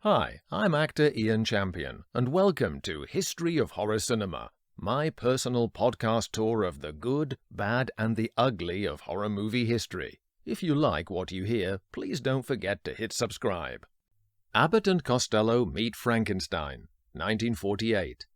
Hi, I'm actor Ian Champion, and welcome to History of Horror Cinema, my personal podcast tour of the good, bad, and the ugly of horror movie history. If you like what you hear, please don't forget to hit subscribe. Abbott and Costello Meet Frankenstein, 1948.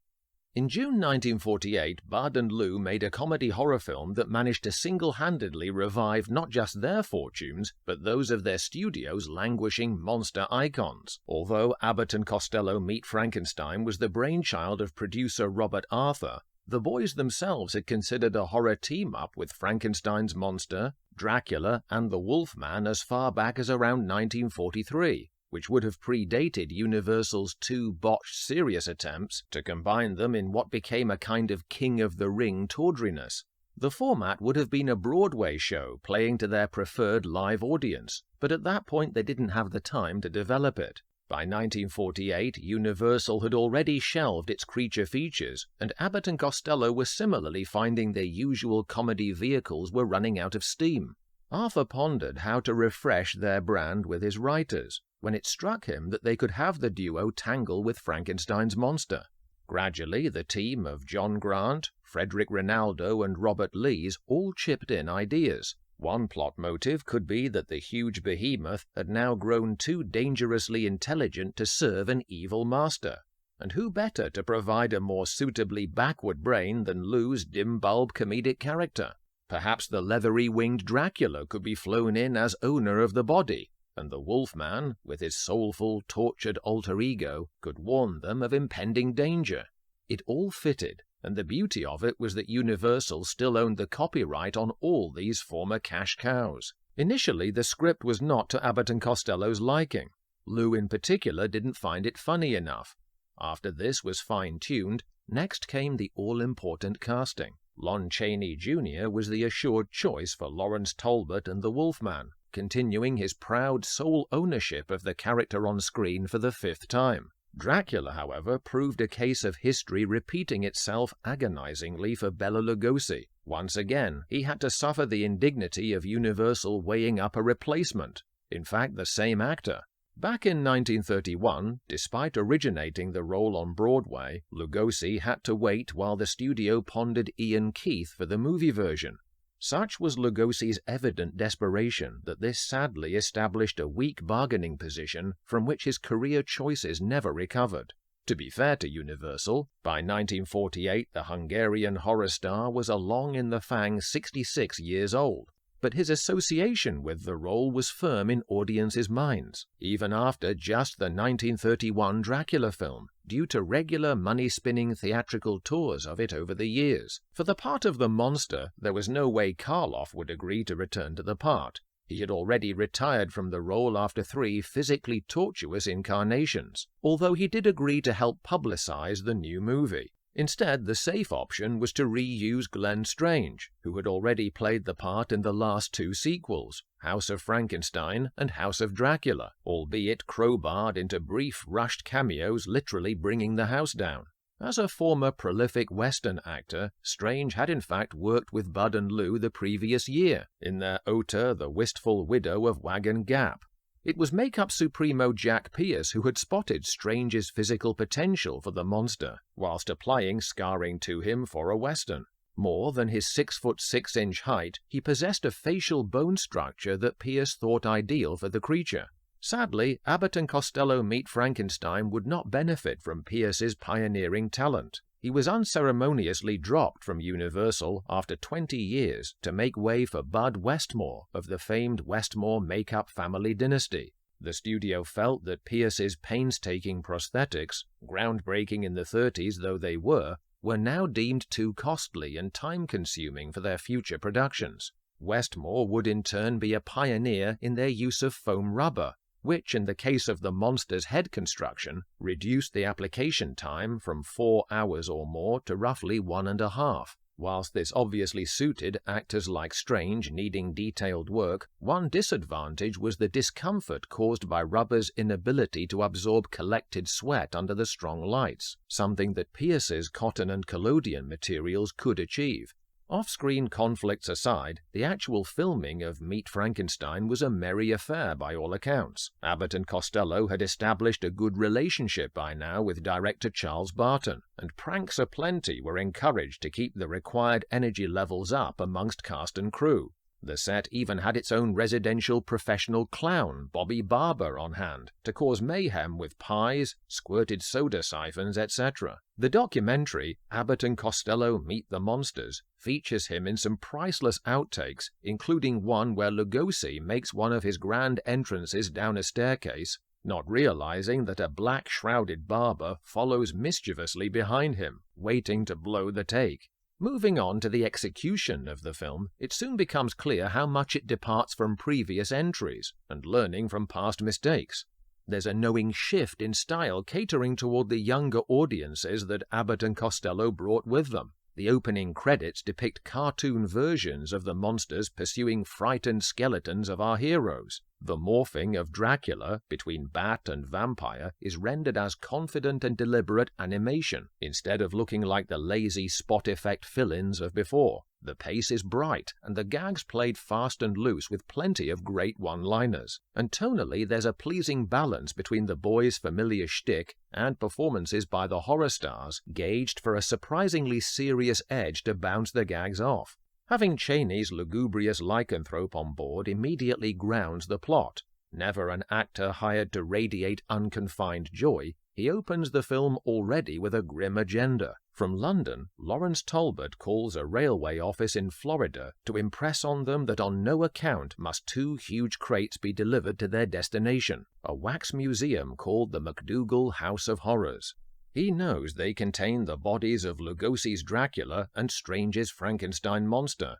In June 1948, Bud and Lou made a comedy horror film that managed to single-handedly revive not just their fortunes, but those of their studio's languishing monster icons. Although Abbott and Costello Meet Frankenstein was the brainchild of producer Robert Arthur, the boys themselves had considered a horror team-up with Frankenstein's monster, Dracula, and the Wolfman as far back as around 1943. Which would have predated Universal's two botched serious attempts to combine them in what became a kind of King of the Ring tawdriness. The format would have been a Broadway show playing to their preferred live audience, but at that point they didn't have the time to develop it. By 1948, Universal had already shelved its creature features, and Abbott and Costello were similarly finding their usual comedy vehicles were running out of steam. Arthur pondered how to refresh their brand with his writers, when it struck him that they could have the duo tangle with Frankenstein's monster. Gradually, the team of John Grant, Frederick Rinaldo, and Robert Lees all chipped in ideas. One plot motive could be that the huge behemoth had now grown too dangerously intelligent to serve an evil master. And who better to provide a more suitably backward brain than Lou's dim-bulb comedic character? Perhaps the leathery-winged Dracula could be flown in as owner of the body, and the Wolfman, with his soulful, tortured alter ego, could warn them of impending danger. It all fitted, and the beauty of it was that Universal still owned the copyright on all these former cash cows. Initially, the script was not to Abbott and Costello's liking. Lou in particular didn't find it funny enough. After this was fine-tuned, next came the all-important casting. Lon Chaney Jr. was the assured choice for Lawrence Talbot and the Wolfman, continuing his proud sole ownership of the character on screen for the fifth time. Dracula, however, proved a case of history repeating itself agonizingly for Bela Lugosi. Once again, he had to suffer the indignity of Universal weighing up a replacement, in fact the same actor. Back in 1931, despite originating the role on Broadway, Lugosi had to wait while the studio pondered Ian Keith for the movie version. Such was Lugosi's evident desperation that this sadly established a weak bargaining position from which his career choices never recovered. To be fair to Universal, by 1948 the Hungarian horror star was a long-in-the-fang 66 years old, but his association with the role was firm in audiences' minds, even after just the 1931 Dracula film, due to regular money-spinning theatrical tours of it over the years. For the part of the monster, there was no way Karloff would agree to return to the part. He had already retired from the role after 3 physically tortuous incarnations, although he did agree to help publicize the new movie. Instead, the safe option was to reuse Glenn Strange, who had already played the part in the last 2 sequels, House of Frankenstein and House of Dracula, albeit crowbarred into brief, rushed cameos literally bringing the house down. As a former prolific Western actor, Strange had in fact worked with Bud and Lou the previous year, in their Ota, the Wistful Widow of Wagon Gap. It was makeup supremo Jack Pierce who had spotted Strange's physical potential for the monster, whilst applying scarring to him for a Western. More than his 6'6" height, he possessed a facial bone structure that Pierce thought ideal for the creature. Sadly, Abbott and Costello Meet Frankenstein would not benefit from Pierce's pioneering talent. He was unceremoniously dropped from Universal after 20 years to make way for Bud Westmore of the famed Westmore makeup family dynasty. The studio felt that Pierce's painstaking prosthetics, groundbreaking in the 30s though they were now deemed too costly and time-consuming for their future productions. Westmore would in turn be a pioneer in their use of foam rubber, which, in the case of the monster's head construction, reduced the application time from 4 hours or more to roughly 1.5. Whilst this obviously suited actors like Strange needing detailed work, one disadvantage was the discomfort caused by rubber's inability to absorb collected sweat under the strong lights, something that Pierce's cotton and collodion materials could achieve. Off-screen conflicts aside, the actual filming of Meet Frankenstein was a merry affair by all accounts. Abbott and Costello had established a good relationship by now with director Charles Barton, and pranks aplenty were encouraged to keep the required energy levels up amongst cast and crew. The set even had its own residential professional clown, Bobby Barber, on hand to cause mayhem with pies, squirted soda siphons, etc. The documentary, Abbott and Costello Meet the Monsters, features him in some priceless outtakes, including one where Lugosi makes one of his grand entrances down a staircase, not realizing that a black-shrouded barber follows mischievously behind him, waiting to blow the take. Moving on to the execution of the film, it soon becomes clear how much it departs from previous entries, and learning from past mistakes. There's a knowing shift in style catering toward the younger audiences that Abbott and Costello brought with them. The opening credits depict cartoon versions of the monsters pursuing frightened skeletons of our heroes. The morphing of Dracula between bat and vampire is rendered as confident and deliberate animation, instead of looking like the lazy spot effect fill-ins of before. The pace is bright, and the gags played fast and loose with plenty of great one-liners. And tonally, there's a pleasing balance between the boys' familiar shtick and performances by the horror stars, gauged for a surprisingly serious edge to bounce the gags off. Having Chaney's lugubrious lycanthrope on board immediately grounds the plot. Never an actor hired to radiate unconfined joy, he opens the film already with a grim agenda. From London, Lawrence Talbot calls a railway office in Florida to impress on them that on no account must 2 huge crates be delivered to their destination, a wax museum called the MacDougall House of Horrors. He knows they contain the bodies of Lugosi's Dracula and Strange's Frankenstein monster.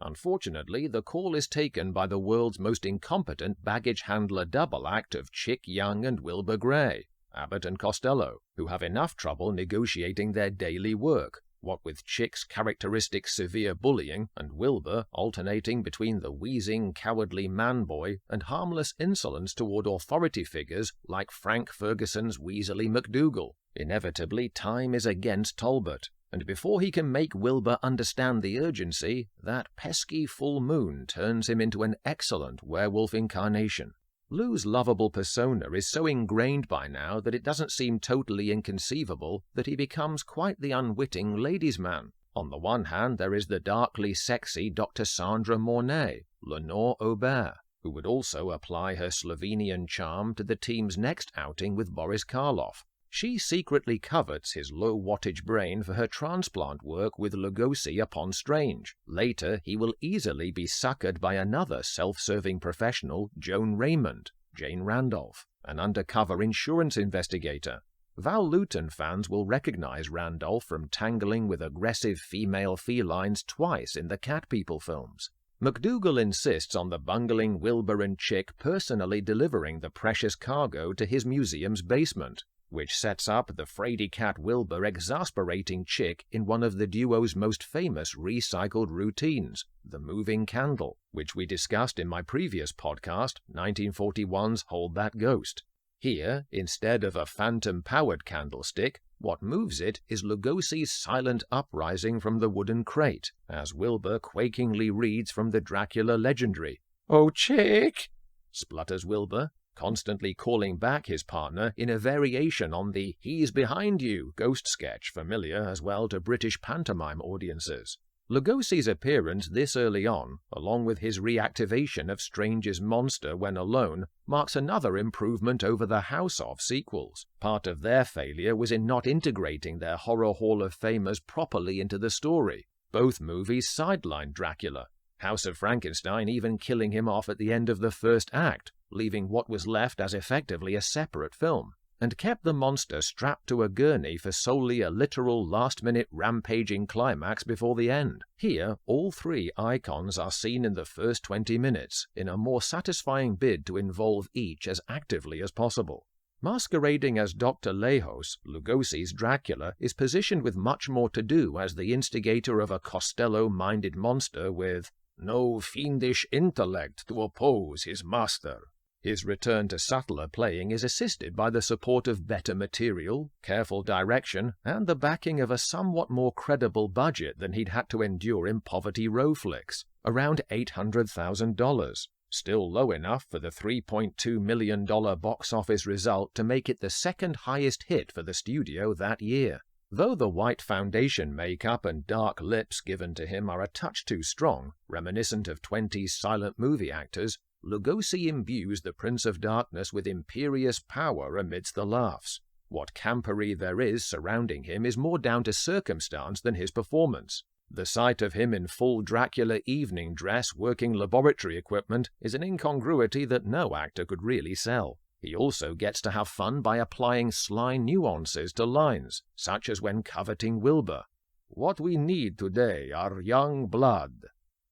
Unfortunately, the call is taken by the world's most incompetent baggage handler double act of Chick Young and Wilbur Gray, Abbott and Costello, who have enough trouble negotiating their daily work, what with Chick's characteristic severe bullying and Wilbur alternating between the wheezing, cowardly man-boy and harmless insolence toward authority figures like Frank Ferguson's Weasley MacDougall. Inevitably, time is against Talbot, and before he can make Wilbur understand the urgency, that pesky full moon turns him into an excellent werewolf incarnation. Lou's lovable persona is so ingrained by now that it doesn't seem totally inconceivable that he becomes quite the unwitting ladies' man. On the one hand, there is the darkly sexy Dr. Sandra Mornay, Lenore Aubert, who would also apply her Slovenian charm to the team's next outing with Boris Karloff. She secretly covets his low-wattage brain for her transplant work with Lugosi upon Strange. Later, he will easily be suckered by another self-serving professional, Joan Raymond, Jane Randolph, an undercover insurance investigator. Val Lewton fans will recognize Randolph from tangling with aggressive female felines twice in the Cat People films. MacDougall insists on the bungling Wilbur and Chick personally delivering the precious cargo to his museum's basement, which sets up the fraidy cat Wilbur exasperating Chick in one of the duo's most famous recycled routines, the moving candle, which we discussed in my previous podcast, 1941's Hold That Ghost. Here, instead of a phantom-powered candlestick, what moves it is Lugosi's silent uprising from the wooden crate, as Wilbur quakingly reads from the Dracula legendary. "Oh, Chick!" splutters Wilbur, constantly calling back his partner in a variation on the "He's behind you" ghost sketch familiar as well to British pantomime audiences. Lugosi's appearance this early on, along with his reactivation of Strange's monster when alone, marks another improvement over the House of sequels. Part of their failure was in not integrating their Horror Hall of Famers properly into the story. Both movies sidelined Dracula, House of Frankenstein even killing him off at the end of the first act, leaving what was left as effectively a separate film, and kept the monster strapped to a gurney for solely a literal last-minute rampaging climax before the end. Here, all 3 icons are seen in the first 20 minutes, in a more satisfying bid to involve each as actively as possible. Masquerading as Dr. Lejos, Lugosi's Dracula is positioned with much more to do as the instigator of a Costello-minded monster with no fiendish intellect to oppose his master. His return to subtler playing is assisted by the support of better material, careful direction, and the backing of a somewhat more credible budget than he'd had to endure in Poverty Row flicks, around $800,000, still low enough for the $3.2 million box office result to make it the second highest hit for the studio that year. Though the white foundation makeup and dark lips given to him are a touch too strong, reminiscent of 20s silent movie actors, Lugosi imbues the Prince of Darkness with imperious power amidst the laughs. What campery there is surrounding him is more down to circumstance than his performance. The sight of him in full Dracula evening dress working laboratory equipment is an incongruity that no actor could really sell. He also gets to have fun by applying sly nuances to lines, such as when coveting Wilbur. "What we need today are young blood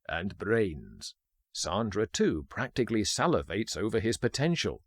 and brains." Sandra, too, practically salivates over his potential.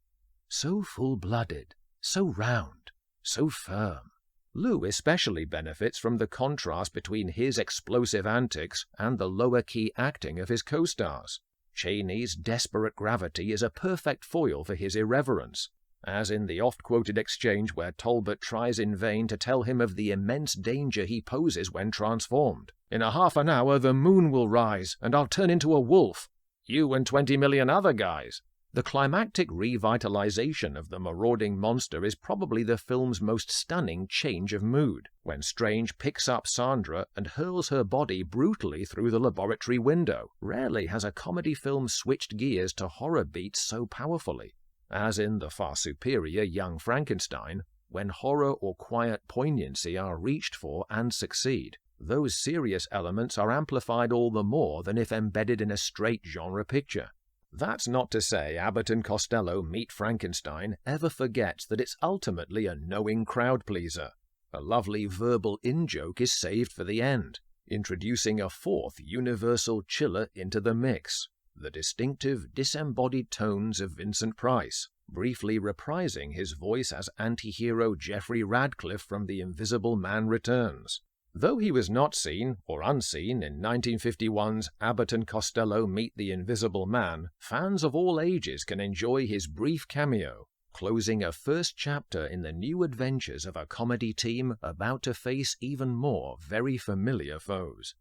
So full-blooded, so round, so firm. Lou especially benefits from the contrast between his explosive antics and the lower-key acting of his co-stars. Chaney's desperate gravity is a perfect foil for his irreverence, as in the oft-quoted exchange where Talbot tries in vain to tell him of the immense danger he poses when transformed. "In a half an hour the moon will rise, and I'll turn into a wolf. You and 20 million other guys." The climactic revitalization of the marauding monster is probably the film's most stunning change of mood, when Strange picks up Sandra and hurls her body brutally through the laboratory window. Rarely has a comedy film switched gears to horror beats so powerfully. As in the far superior Young Frankenstein, when horror or quiet poignancy are reached for and succeed, those serious elements are amplified all the more than if embedded in a straight genre picture. That's not to say Abbott and Costello Meet Frankenstein ever forgets that it's ultimately a knowing crowd-pleaser. A lovely verbal in-joke is saved for the end, introducing a fourth universal chiller into the mix, the distinctive, disembodied tones of Vincent Price, briefly reprising his voice as anti-hero Jeffrey Radcliffe from The Invisible Man Returns. Though he was not seen, or unseen, in 1951's Abbott and Costello Meet the Invisible Man, fans of all ages can enjoy his brief cameo, closing a first chapter in the new adventures of a comedy team about to face even more very familiar foes.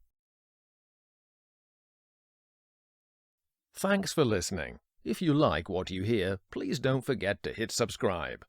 Thanks for listening. If you like what you hear, please don't forget to hit subscribe.